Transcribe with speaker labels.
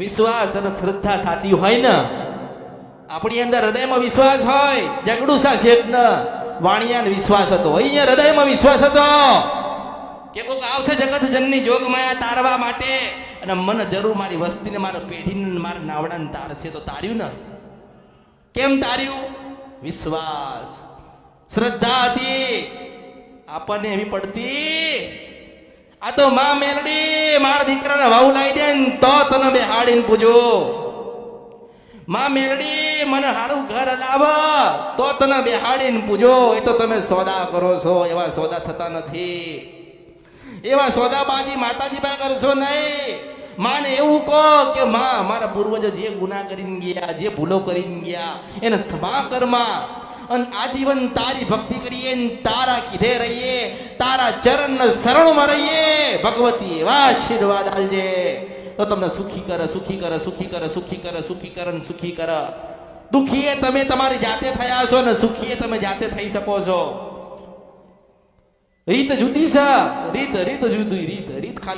Speaker 1: વિશ્વાસ અને શ્રદ્ધા સાચી હોય ને, આપણી અંદર હૃદયમાં વિશ્વાસ હોય. જગડુસા શેઠ ને વાણિયાને વિશ્વાસ હતો, અહીંયા હૃદયમાં વિશ્વાસ હતો કે કોઈક આવશે જગત જનની જોગ માયા તારવા માટે, અને મને જરૂર મારી વસ્તીને, મારા પેઢીને, મારા નાવડાને તારશે. તો તાર્યું ને. કેમ તાર્યું? વિશ્વાસ, શ્રદ્ધા હતી. આપણને એવી પડતી, આ તો માં મેલડી મારા દીકરાને વાવ લાવી દે ને તો તને બેહાડીને પૂજો. માં મેલડી મને સારું ઘર લાવ તો તને બેહાડીને પૂજો. એ તો તમે સોદા કરો છો, એવા સોદા થતા નથી. એવા સોદાબાજી માતાજી પાસે કરશો નહીં. માને એવું કહો કે માં, મારા પૂર્વજો જે ગુનાહ કરીને ગયા, જે ભૂલો કરીને ગયા, એને ક્ષમા કરમાં, અને આજીવન તારી ભક્તિ કરીએ, તારા કીધે રહીએ, તારા ચરણ શરણમાં રહીએ. ભગવતી એવા આશીર્વાદ આલજે તો તમને સુખી કરે, સુખી કરે, સુખી કરે, સુખી કરે, સુખી કરે ને સુખી કરે. દુખીએ તમે તમારી જાતે થયા છો ને સુખીએ તમે જાતે થઈ શકો છો. રીત જુદી છે, રીત જુદી, રીત ખાલી